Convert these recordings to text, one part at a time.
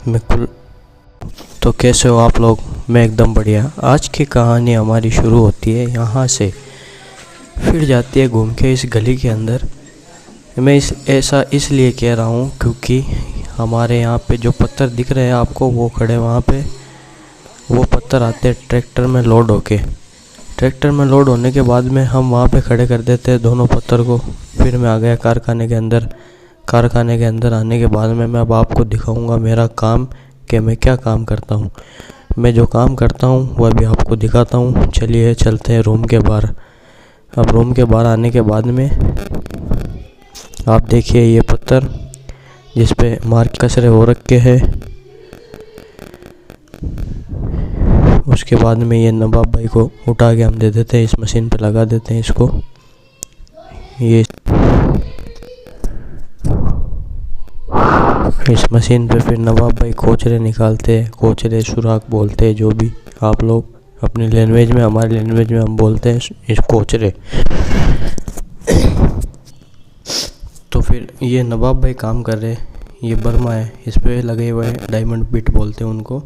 मैं कुल तो कैसे हो आप लोग। मैं एकदम बढ़िया। आज की कहानी हमारी शुरू होती है यहाँ से, फिर जाती है घूम के इस गली के अंदर। मैं ऐसा इसलिए कह रहा हूँ क्योंकि हमारे यहाँ पे जो पत्थर दिख रहे हैं आपको, वो खड़े वहाँ पे, वो पत्थर आते हैं ट्रैक्टर में लोड होके। ट्रैक्टर में लोड होने के बाद में हम वहाँ पे खड़े कर देते हैं दोनों पत्थर को। फिर मैं आ गया कारखाने के अंदर। कारखाने के अंदर आने के बाद में मैं अब आपको दिखाऊंगा मेरा काम, कि मैं क्या काम करता हूँ। मैं जो काम करता हूँ वह भी आपको दिखाता हूँ। चलिए चलते हैं रूम के बाहर। अब रूम के बाहर आने के बाद में आप देखिए ये पत्थर जिस पे मार्क कसरे हो रखे हैं। उसके बाद में ये नवाब भाई को उठा के हम दे देते हैं, इस मशीन पे लगा देते हैं इसको। ये इस मशीन पे फिर नवाब भाई कोचरे निकालते हैं, कोचरे सुराख बोलते हैं, जो भी आप लोग अपनी लैंग्वेज में, हमारी लैंग्वेज में हम बोलते हैं इस कोचरे। तो फिर ये नवाब भाई काम कर रहे हैं। ये बर्मा है, इस पे लगे हुए हैं डायमंड बिट बोलते हैं उनको।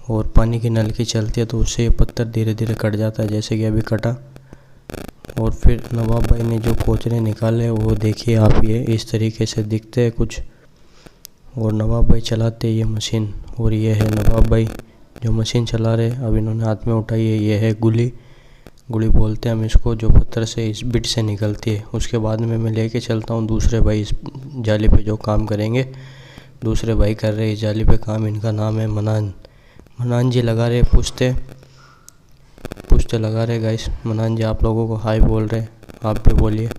और पानी की नलकी चलती है तो उससे ये पत्थर धीरे धीरे कट जाता है, जैसे कि अभी कटा। और फिर नवाब भाई ने जो कोचरे निकाले वो देखिए आप, ये इस तरीके से दिखते हैं कुछ। और नवाब भाई चलाते ये मशीन। और ये है नवाब भाई जो मशीन चला रहे। अब इन्होंने हाथ में उठाई है, ये है गुली। गुली बोलते हैं हम इसको, जो पत्थर से इस बिट से निकलती है। उसके बाद में मैं लेके चलता हूँ दूसरे भाई इस जाली पे जो काम करेंगे। दूसरे भाई कर रहे इस जाली पे काम। इनका नाम है मनान। मनान जी लगा रहे पूछते लगा रहे गाइस। मनान जी आप लोगों को हाय बोल रहे, आप भी बोलिए।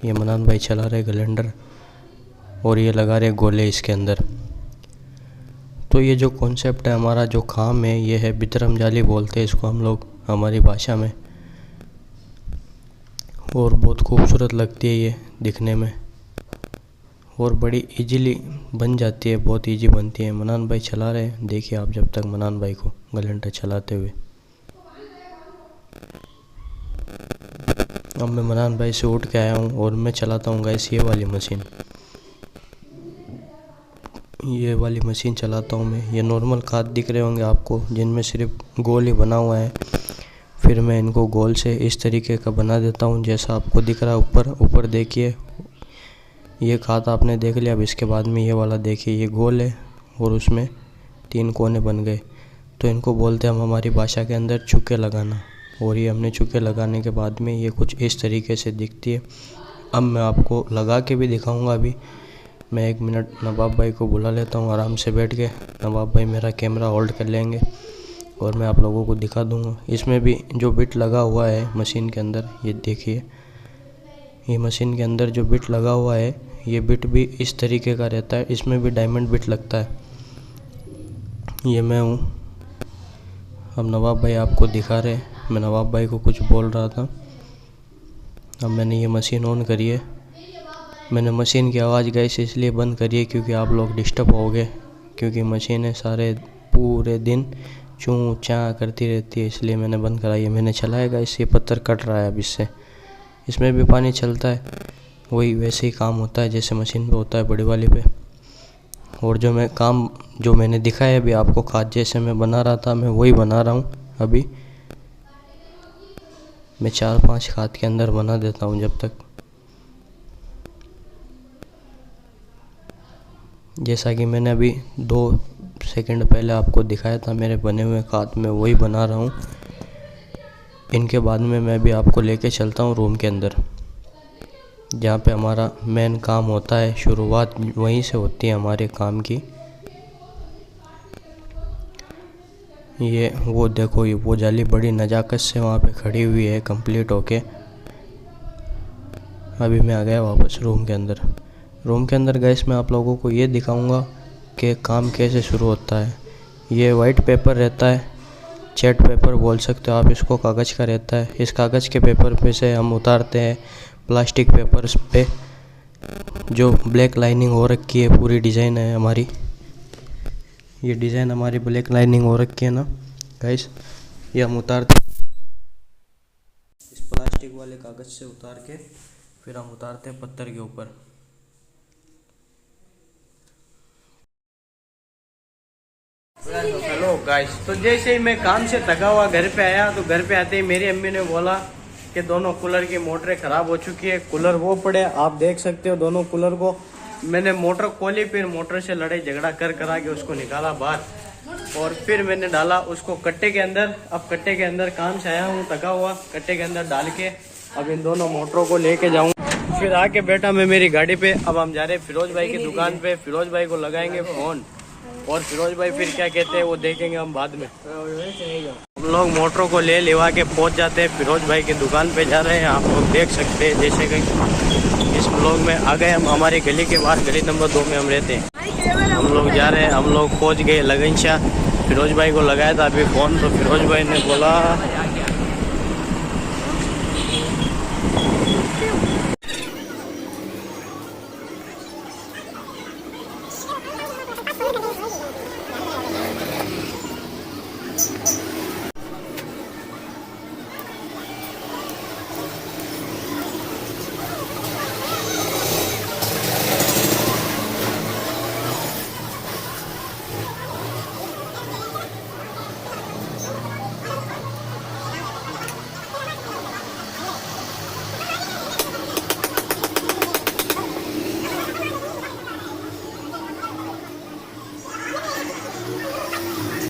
ये मनान भाई चला रहे गलेंडर और ये लगा रहे गोले इसके अंदर। तो ये जो कॉन्सेप्ट है हमारा, जो काम है, ये है बितरम जाली बोलते हैं इसको हम लोग हमारी भाषा में। और बहुत खूबसूरत लगती है ये दिखने में, और बड़ी इजीली बन जाती है, बहुत इजी बनती है। मनान भाई चला रहे हैं, देखिए आप जब तक मनान भाई को गलेंडर चलाते हुए। अब मैं मनान भाई से उठ के आया हूँ और मैं चलाता हूँ गाइस ये वाली मशीन। ये वाली मशीन चलाता हूँ मैं। ये नॉर्मल खाद दिख रहे होंगे आपको, जिनमें सिर्फ गोल ही बना हुआ है। फिर मैं इनको गोल से इस तरीके का बना देता हूँ जैसा आपको दिख रहा है ऊपर देखिए। ये खाद आपने देख लिया। अब इसके बाद में ये वाला देखिए, ये गोल है और उसमें 3 कोने बन गए। तो इनको बोलते हैं हम हमारी भाषा के अंदर चुके लगाना। और ये हमने चुके लगाने के बाद में ये कुछ इस तरीके से दिखती है। अब मैं आपको लगा के भी दिखाऊंगा। अभी मैं 1 मिनट नवाब भाई को बुला लेता हूँ आराम से बैठ के। नवाब भाई मेरा कैमरा होल्ड कर लेंगे और मैं आप लोगों को दिखा दूंगा। इसमें भी जो बिट लगा हुआ है मशीन के अंदर, ये देखिए। ये मशीन के अंदर जो बिट लगा हुआ है, ये बिट भी इस तरीके का रहता है। इसमें भी डायमंड बिट लगता है। ये मैं हूँ। अब नवाब भाई आपको दिखा रहे। मैं नवाब भाई को कुछ बोल रहा था। अब मैंने ये मशीन ऑन करी है। मैंने मशीन की आवाज़ गाइस इसलिए बंद करी है क्योंकि आप लोग डिस्टर्ब हो गए, क्योंकि मशीनें सारे पूरे दिन चूँ चाँ करती रहती है, इसलिए मैंने बंद कराई है। मैंने चलाया गाइस, ये पत्थर कट रहा है अब इससे। इसमें भी पानी चलता है, वही वैसे ही काम होता है जैसे मशीन पे होता है बड़ी वाली पे। और जो मैंने दिखाया अभी आपको, खाद जैसे मैं बना रहा था, मैं वही बना रहा हूँ अभी। मैं 4-5 खाद के अंदर बना देता हूँ जब तक। जैसा कि मैंने अभी 2 सेकंड पहले आपको दिखाया था मेरे बने हुए खाद, में वही बना रहा हूँ। इनके बाद में मैं भी आपको लेके चलता हूँ रूम के अंदर, जहाँ पे हमारा मेन काम होता है। शुरुआत वहीं से होती है हमारे काम की। ये वो देखो, ये वो जाली बड़ी नज़ाकत से वहाँ पे खड़ी हुई है कंप्लीट होके। अभी मैं आ गया वापस रूम के अंदर। रूम के अंदर गैस मैं आप लोगों को ये दिखाऊंगा कि काम कैसे शुरू होता है। ये वाइट पेपर रहता है, चार्ट पेपर बोल सकते हो आप इसको, कागज़ का रहता है। इस कागज़ के पेपर पे से हम उतारते हैं प्लास्टिक पेपर्स पे, जो ब्लैक लाइनिंग हो रखी है। पूरी डिज़ाइन है हमारी, ये डिज़ाइन हमारी ब्लैक लाइनिंग हो रखी है ना गाइस। ये हम उतारते इस प्लास्टिक वाले कागज़ से उतार के फिर हम उतारते हैं पत्थर के ऊपर। हेलो गाइस, तो जैसे ही मैं काम से थका हुआ घर पे आया तो घर पे आते ही मेरी अम्मी ने बोला कि दोनों कूलर की मोटरें खराब हो चुकी है। कूलर वो पड़े, आप देख सकते हो दोनों कूलर को। मैंने मोटर खोली, फिर मोटर से लड़ाई झगड़ा करा के उसको निकाला बाहर और फिर मैंने डाला उसको कट्टे के अंदर। अब कट्टे के अंदर काम से आया हूँ थका हुआ, कट्टे के अंदर डाल के अब इन दोनों मोटरों को लेके जाऊँ। फिर आके बैठा मैं मेरी गाड़ी पे। अब हम जा रहे हैं फिरोज भाई की दुकान पे। फिरोज भाई को लगाएंगे फोन और फिरोज भाई फिर क्या कहते हैं वो देखेंगे हम बाद में। हम लोग मोटरों को ले लेवा के पहुंच जाते हैं। फिरोज भाई की दुकान पे जा रहे हैं, आप लोग देख सकते हैं। जैसे कि इस ब्लॉग में आ गए हम हमारी गली के बाहर, गली नंबर 2 में हम रहते हैं। हम लोग जा रहे हैं, हम लोग पहुँच गए लगनशाह। फिरोज भाई को लगाया था अभी फ़ोन, तो फिरोज भाई ने बोला